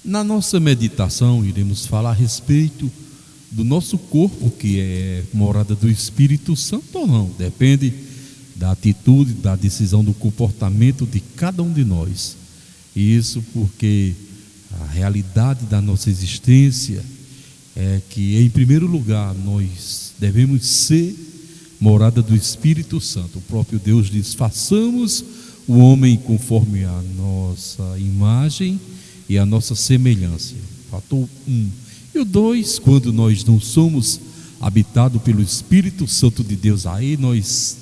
Na nossa meditação, iremos falar a respeito do nosso corpo, que é morada do Espírito Santo ou não, depende da atitude, da decisão, do comportamento de cada um de nós. Isso porque a realidade da nossa existência é que, em primeiro lugar, nós devemos ser morada do Espírito Santo. O próprio Deus diz: façamos o homem conforme a nossa imagem e a nossa semelhança. Fator 1. E o 2, quando nós não somos habitados pelo Espírito Santo de Deus, aí nós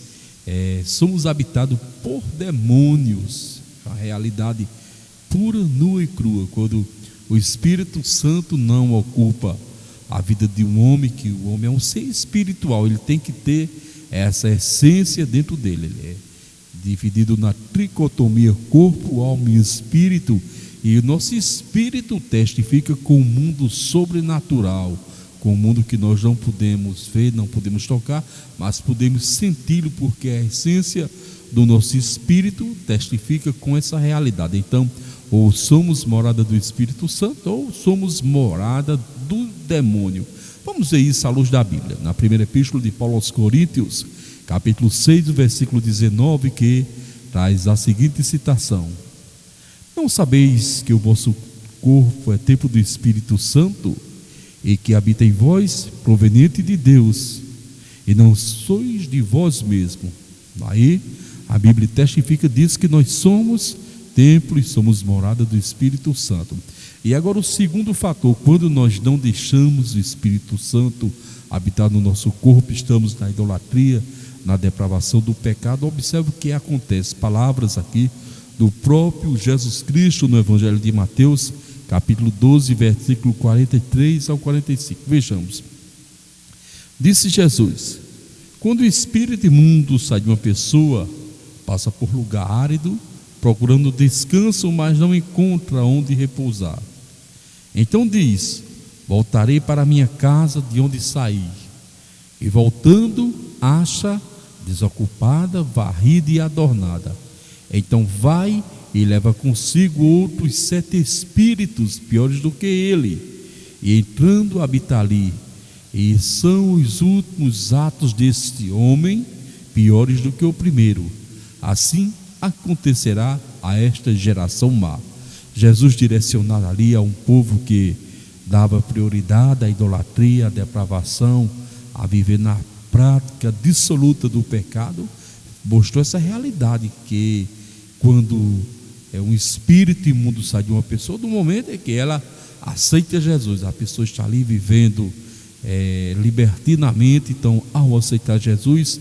somos habitados por demônios. A realidade pura, nua e crua, quando o Espírito Santo não ocupa a vida de um homem, que o homem é um ser espiritual, ele tem que ter essa essência dentro dele. Ele é dividido na tricotomia corpo, alma e espírito, e o nosso espírito testifica com o mundo sobrenatural, com o mundo que nós não podemos ver, não podemos tocar, mas podemos senti-lo, porque a essência do nosso espírito testifica com essa realidade. Então, ou somos morada do Espírito Santo, ou somos morada do demônio. Vamos ver isso à luz da Bíblia, na primeira epístola de Paulo aos Coríntios, capítulo 6, versículo 19, que traz a seguinte citação: não sabeis que o vosso corpo é templo do Espírito Santo, e que habita em vós, proveniente de Deus, e não sois de vós mesmo? Aí a Bíblia testifica, diz que nós somos templo e somos morada do Espírito Santo. E agora o segundo fator: quando nós não deixamos o Espírito Santo habitar no nosso corpo, estamos na idolatria, na depravação do pecado. Observe o que acontece. Palavras aqui do próprio Jesus Cristo no Evangelho de Mateus, capítulo 12, versículo 43 ao 45. Vejamos. Disse Jesus: quando o espírito imundo sai de uma pessoa, passa por lugar árido, procurando descanso, mas não encontra onde repousar. Então diz: voltarei para minha casa de onde saí. E voltando, acha desocupada, varrida e adornada. Então vai e leva consigo outros 7 espíritos piores do que ele, e entrando habita ali. E são os últimos atos deste homem piores do que o primeiro. Assim acontecerá a esta geração má. Jesus direcionava ali a um povo que dava prioridade à idolatria, à depravação, a viver na prática dissoluta do pecado. Mostrou essa realidade, que quando um espírito imundo sai de uma pessoa, do momento em que ela aceita Jesus, a pessoa está ali vivendo libertinamente. Então, ao aceitar Jesus,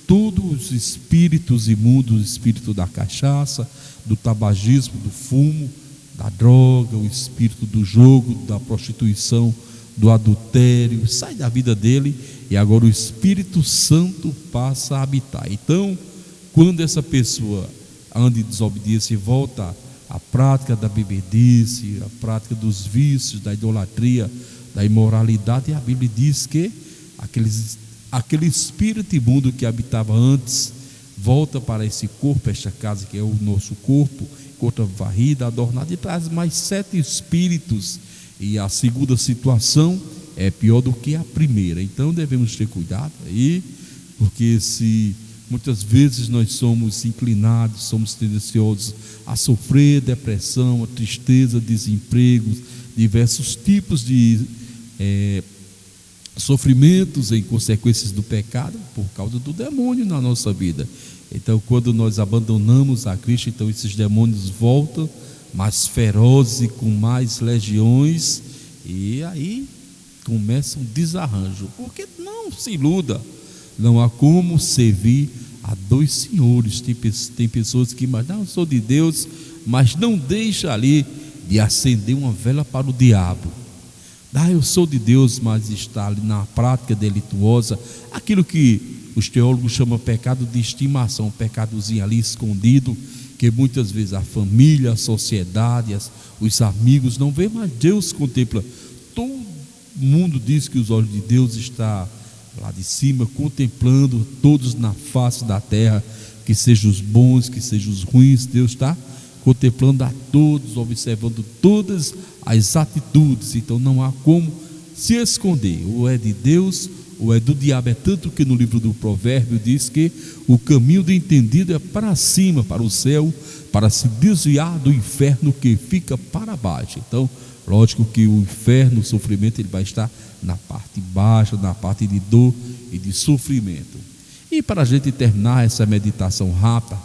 todos os espíritos imundos, o espírito da cachaça, do tabagismo, do fumo, da droga, o espírito do jogo, da prostituição, do adultério, sai da vida dele, e agora o Espírito Santo passa a habitar. Então, quando essa pessoa anda em desobediência e volta à prática da bebedice, à prática dos vícios, da idolatria, da imoralidade, a Bíblia diz que aquele espírito imundo que habitava antes volta para esse corpo, esta casa que é o nosso corpo, encontra varrida, adornada, e traz mais 7 espíritos. E a segunda situação é pior do que a primeira. Então devemos ter cuidado aí, porque se muitas vezes nós somos inclinados, somos tendenciosos a sofrer depressão, a tristeza, desemprego, diversos tipos de sofrimentos em consequências do pecado, por causa do demônio na nossa vida. Então, quando nós abandonamos a Cristo, então esses demônios voltam mais ferozes e com mais legiões, e aí começa um desarranjo. Porque não se iluda, não há como servir a 2 senhores. Tem pessoas que imaginam: eu sou de Deus, mas não deixa ali de acender uma vela para o diabo. Eu sou de Deus, mas está ali na prática delituosa, aquilo que os teólogos chamam pecado de estimação, um pecadozinho ali escondido, que muitas vezes a família, a sociedade, os amigos não vê, mas Deus contempla. Todo mundo diz que os olhos de Deus estão lá de cima, contemplando todos na face da terra, que sejam os bons, que sejam os ruins. Deus está contemplando a todos, observando todas as atitudes. Então não há como se esconder, ou é de Deus ou é do diabo. É tanto que no livro do Provérbio diz que o caminho do entendido é para cima, para o céu, para se desviar do inferno que fica para baixo. Então, lógico que o inferno, o sofrimento, ele vai estar na parte baixa, na parte de dor e de sofrimento. E para a gente terminar essa meditação rápida,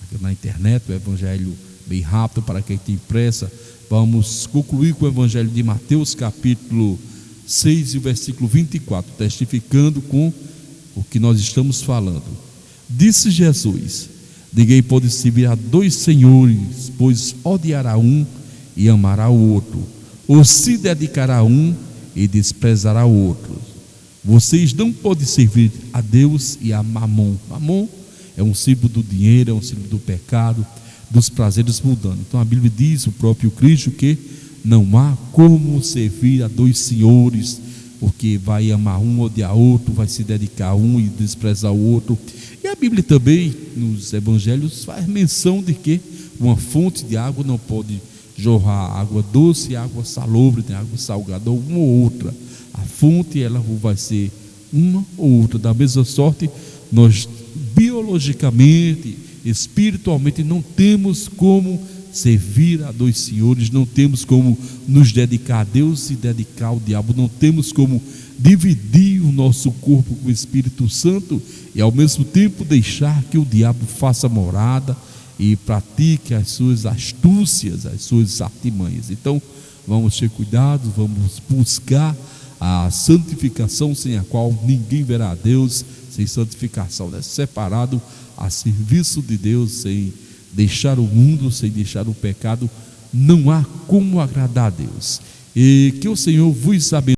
aqui na internet, o evangelho bem rápido, para quem tem pressa, vamos concluir com o evangelho de Mateus, capítulo 6 e o versículo 24, testificando com o que nós estamos falando. Disse Jesus: ninguém pode servir a dois senhores, pois odiará um e amará o outro, ou se dedicará a um e desprezará o outro. Vocês não podem servir a Deus e a Mamon. Mamon é um símbolo do dinheiro, é um símbolo do pecado, dos prazeres mudando. Então a Bíblia diz, o próprio Cristo, que não há como servir a dois senhores, porque vai amar um, odiar outro, vai se dedicar a um e desprezar o outro. E a Bíblia também, nos evangelhos, faz menção de que uma fonte de água não pode jorrar água doce e água salobre, tem água salgada, ou uma ou outra. A fonte, ela vai ser uma ou outra. Da mesma sorte, nós biologicamente, espiritualmente, não temos como servir a dois senhores, não temos como nos dedicar a Deus e dedicar ao diabo, não temos como dividir o nosso corpo com o Espírito Santo e ao mesmo tempo deixar que o diabo faça morada e pratique as suas astúcias, as suas artimanhas. Então vamos ter cuidado, vamos buscar a santificação, sem a qual ninguém verá a Deus. Sem santificação, né? Separado a serviço de Deus, sem deixar o mundo, sem deixar o pecado, não há como agradar a Deus. E que o Senhor vos abençoe.